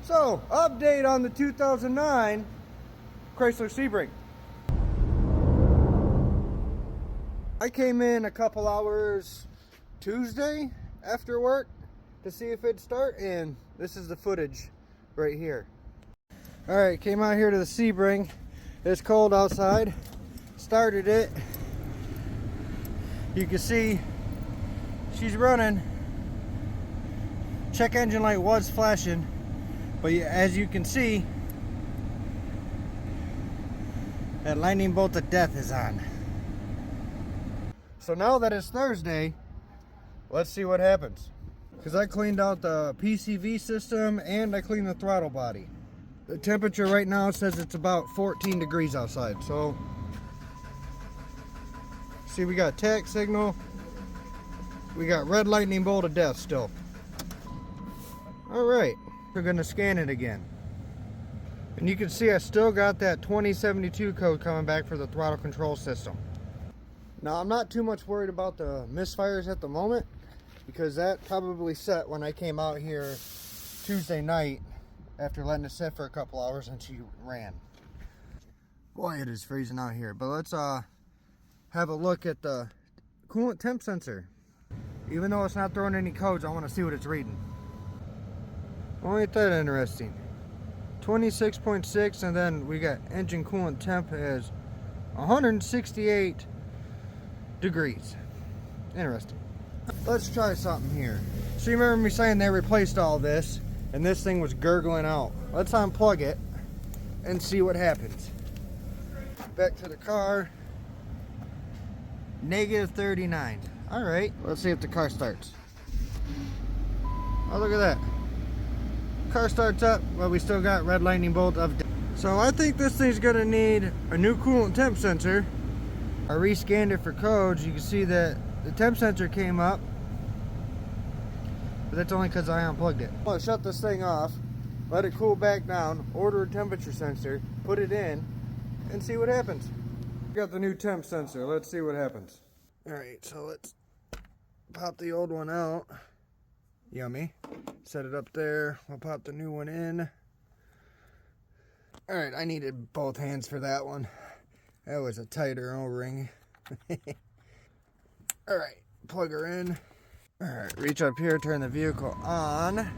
So, update on the 2009 Chrysler Sebring. I came in a couple hours Tuesday after work to see if it'd start, and this is the footage right here. Alright, came out here to the Sebring. It's cold outside. Started it. You can see she's running. Check engine light was flashing, but as you can see, that lightning bolt of death is on. So now that it's Thursday, let's see what happens. Because I cleaned out the PCV system and I cleaned the throttle body. The temperature right now says it's about 14 degrees outside. So, see, we got tach signal. We got red lightning bolt of death still. Alright, we're going to scan it again. And you can see I still got that 2072 code coming back for the throttle control system. Now, I'm not too much worried about the misfires at the moment, because that probably set when I came out here Tuesday night after letting it sit for a couple hours and she ran. Boy, it is freezing out here. But let's have a look at the coolant temp sensor. Even though it's not throwing any codes, I want to see what it's reading. Oh, ain't that interesting? 26.6, and then we got engine coolant temp as 168 degrees. Interesting. Let's try something here. So you remember me saying they replaced all this and this thing was gurgling out. Let's unplug it and see what happens. Back to the car. Negative 39. Alright, let's see if the car starts. Oh, look at that. Car starts up, but we still got red lightning bolt of death. So I think this thing's gonna need a new coolant temp sensor. I rescanned it for codes. You can see that the temp sensor came up, but that's only because I unplugged it. I'm gonna shut this thing off, let it cool back down, order a temperature sensor, put it in, and see what happens. Got the new temp sensor. Let's see what happens. Alright, so let's pop the old one out. Yummy. Set it up there. I'll pop the new one in. Alright, I needed both hands for that one. That was a tighter O-ring. Alright, plug her in. Alright, reach up here, turn the vehicle on.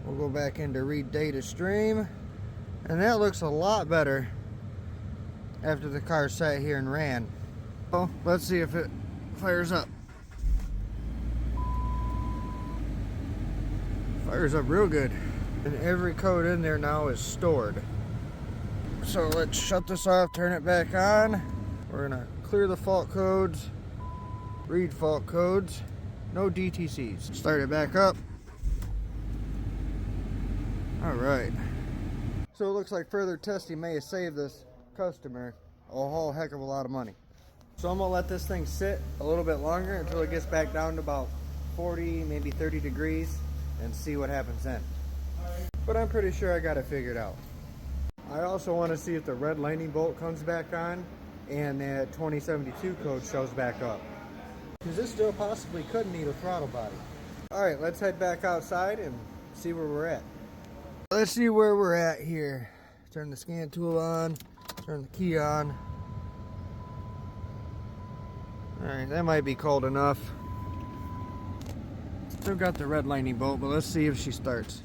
We'll go back into read data stream. And that looks a lot better after the car sat here and ran. So, let's see if it fires up. Fires up real good. And every code in there now is stored. So let's shut this off, turn it back on. We're gonna clear the fault codes, read fault codes, no DTCs. Start it back up. Alright. So it looks like further testing may have saved this customer a whole heck of a lot of money. So I'm gonna let this thing sit a little bit longer until it gets back down to about 40, maybe 30 degrees and see what happens then. But I'm pretty sure I got it figured out. I also want to see if the red lightning bolt comes back on and that 2072 code shows back up. Because this still possibly could need a throttle body. Alright, let's head back outside and see where we're at. Let's see where we're at here. Turn the scan tool on, turn the key on. Alright, that might be cold enough. Still got the red lightning bolt, but let's see if she starts.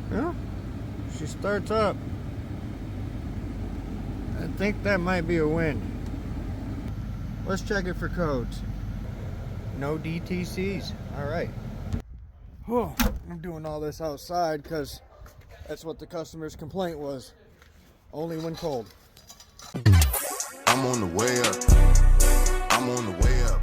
Well, she starts up. I think that might be a win. Let's check it for codes. No DTCs. Alright. Oh, I'm doing all this outside because that's what the customer's complaint was. Only when cold. I'm on the way up. I'm on the way up.